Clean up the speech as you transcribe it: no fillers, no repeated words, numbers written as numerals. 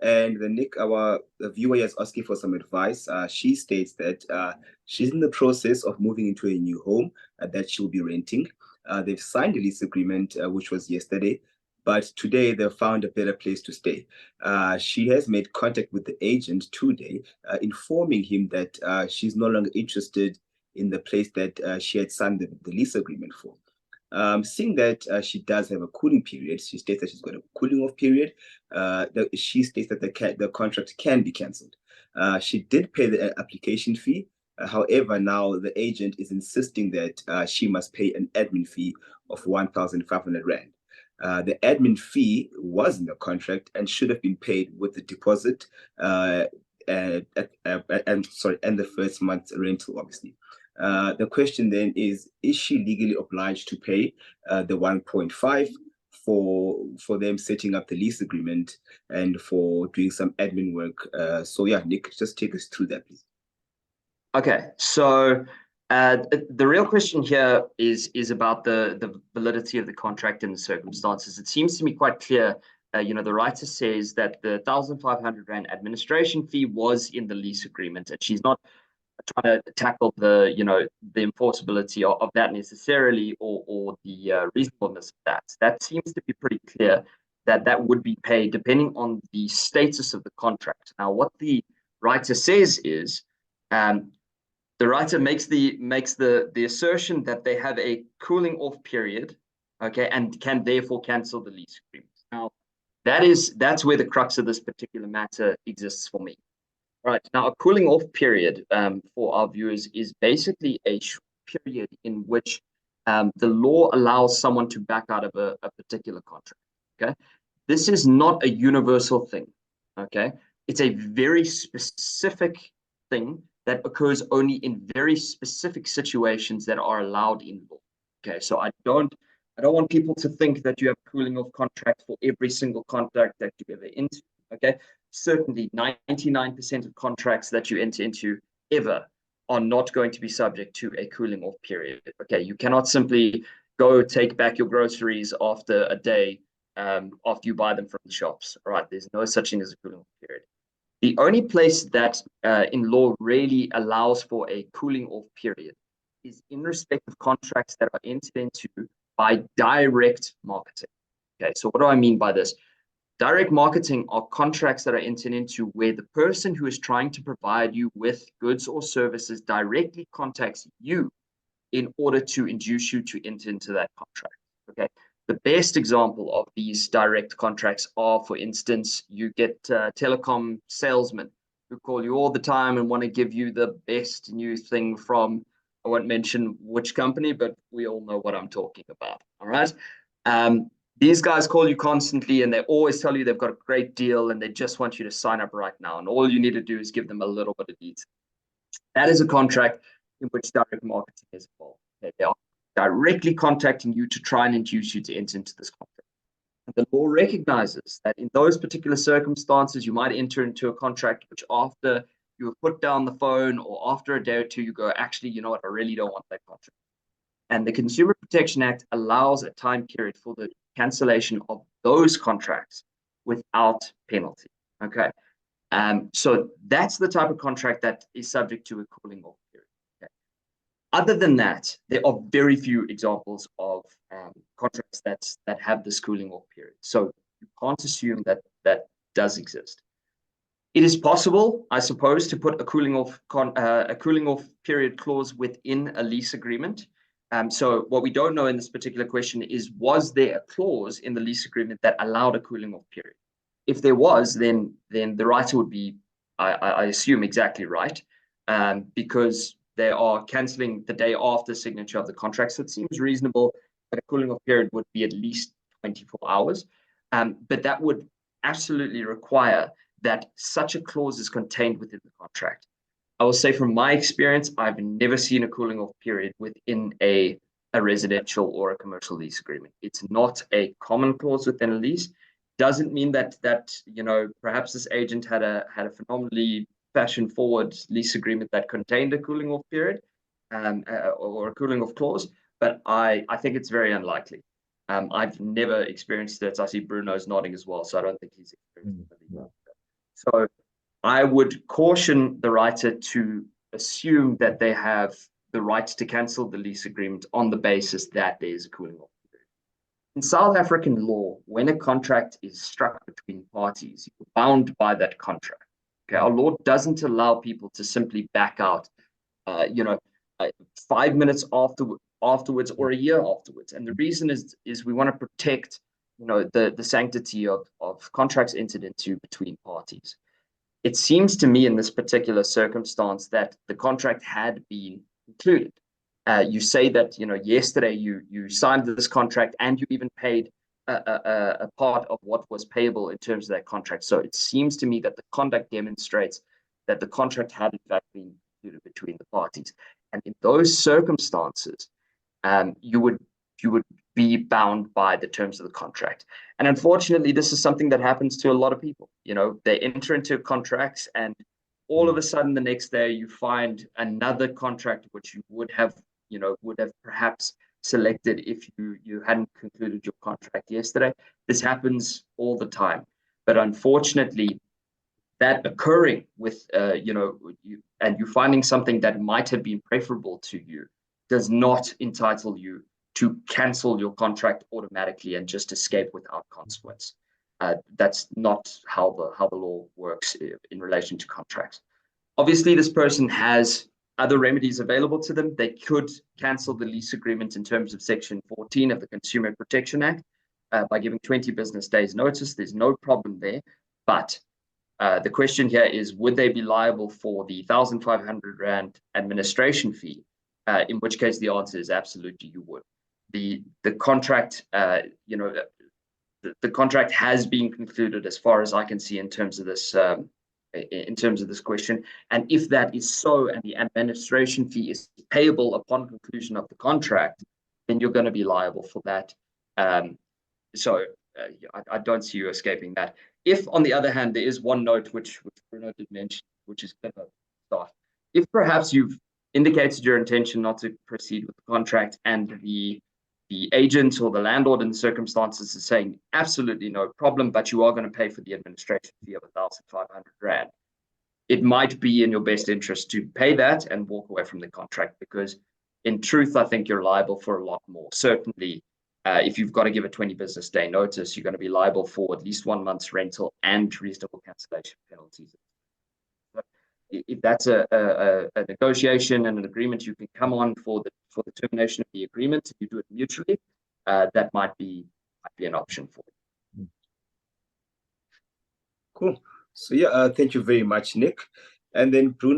And the Nick, our viewer is asking for some advice. She states that she's in the process of moving into a new home that she'll be renting. They've signed a lease agreement, which was yesterday, but today they've found a better place to stay. She has made contact with the agent today, informing him that she's no longer interested in the place that she had signed the lease agreement for. Seeing that she does have a cooling period, she states that she's got a cooling off period. She states that the contract can be cancelled. She did pay the application fee. However, now the agent is insisting that she must pay an admin fee of 1,500 Rand. The admin fee was in the contract and should have been paid with the deposit and the first month's rental, obviously. The question then is she legally obliged to pay the 1.5 for them setting up the lease agreement and for doing some admin work? So yeah, Nick, just take us through that, please. Okay, so the real question here is about the validity of the contract and the circumstances. It seems to me quite clear. The writer says that the 1,500 Rand administration fee was in the lease agreement, and she's not trying to tackle the enforceability of that necessarily, or the reasonableness of that. That seems to be pretty clear that would be paid depending on the status of the contract. Now, what the writer says is, the writer makes the assertion that they have a cooling off period, okay, and can therefore cancel the lease agreement. Now, that's where the crux of this particular matter exists for me. Right. Now, a cooling off period for our viewers is basically a short period in which the law allows someone to back out of a particular contract. Okay. This is not a universal thing. Okay. It's a very specific thing that occurs only in very specific situations that are allowed in law. Okay. So I don't want people to think that you have a cooling off contract for every single contract that you ever into. Okay. Certainly 99% of contracts that you enter into ever are not going to be subject to a cooling off period. Okay, you cannot simply go take back your groceries after a day after you buy them from the shops. All right, there's no such thing as a cooling off period. The only place that in law really allows for a cooling off period is in respect of contracts that are entered into by direct marketing. Okay, so what do I mean by this? Direct marketing are contracts that are entered into where the person who is trying to provide you with goods or services directly contacts you in order to induce you to enter into that contract. Okay. The best example of these direct contracts are, for instance, you get telecom salesmen who call you all the time and want to give you the best new thing from, I won't mention which company, but we all know what I'm talking about. All right. These guys call you constantly and they always tell you they've got a great deal and they just want you to sign up right now. And all you need to do is give them a little bit of detail. That is a contract in which direct marketing is involved. They are directly contacting you to try and induce you to enter into this contract. And the law recognizes that in those particular circumstances, you might enter into a contract which after you have put down the phone or after a day or two, you go, actually, you know what, I really don't want that contract. And the Consumer Protection Act allows a time period for the cancellation of those contracts without penalty. Okay. So that's the type of contract that is subject to a cooling off period. Okay. Other than that, there are very few examples of contracts that have this cooling off period. So you can't assume that that does exist. It is possible, I suppose, to put a cooling off period clause within a lease agreement. So what we don't know in this particular question is, was there a clause in the lease agreement that allowed a cooling off period? If there was, then the writer would be, I assume, exactly right, because they are cancelling the day after signature of the contract. So it seems reasonable that a cooling off period would be at least 24 hours. But that would absolutely require that such a clause is contained within the contract. I will say from my experience, I've never seen a cooling off period within a residential or a commercial lease agreement. It's not a common clause within a lease. Doesn't mean that perhaps this agent had a phenomenally fashion-forward lease agreement that contained a cooling off period or a cooling off clause, but I think it's very unlikely. I've never experienced it. I see Bruno's nodding as well, so I don't think he's experienced it. So I would caution the writer to assume that they have the right to cancel the lease agreement on the basis that there is a cooling off period. In South African law, when a contract is struck between parties, you're bound by that contract. Okay, our law doesn't allow people to simply back out, 5 minutes afterwards or a year afterwards. And the reason is we want to protect, the sanctity of contracts entered into between parties. It seems to me in this particular circumstance that the contract had been concluded. You say that, yesterday you signed this contract and you even paid a part of what was payable in terms of that contract. So it seems to me that the conduct demonstrates that the contract had in fact been concluded between the parties. And in those circumstances, you would be bound by the terms of the contract. And unfortunately, this is something that happens to a lot of people. They enter into contracts and all of a sudden the next day you find another contract which you would have perhaps selected if you hadn't concluded your contract yesterday. This happens all the time. But unfortunately, that occurring with you finding something that might have been preferable to you does not entitle you to cancel your contract automatically and just escape without consequence. That's not how the law works in relation to contracts. Obviously, this person has other remedies available to them. They could cancel the lease agreement in terms of Section 14 of the Consumer Protection Act by giving 20 business days notice. There's no problem there. But the question here is, would they be liable for the 1,500 Rand administration fee? In which case, the answer is absolutely you would. The contract, the contract has been concluded as far as I can see in terms of this question. And if that is so, and the administration fee is payable upon conclusion of the contract, then you're going to be liable for that. So I don't see you escaping that. If, on the other hand, there is one note which Bruno did mention, which is kind of start. If perhaps you've indicated your intention not to proceed with the contract, and the agent or the landlord in the circumstances is saying absolutely no problem, but you are going to pay for the administration fee of 1,500 Rand, it might be in your best interest to pay that and walk away from the contract, because in truth, I think you're liable for a lot more. Certainly, if you've got to give a 20 business day notice, you're going to be liable for at least 1 month's rental and reasonable cancellation penalties. If that's a negotiation and an agreement you can come on for the termination of the agreement, if you do it mutually, that might be an option for you. Cool. So yeah, thank you very much, Nick. And then Bruno.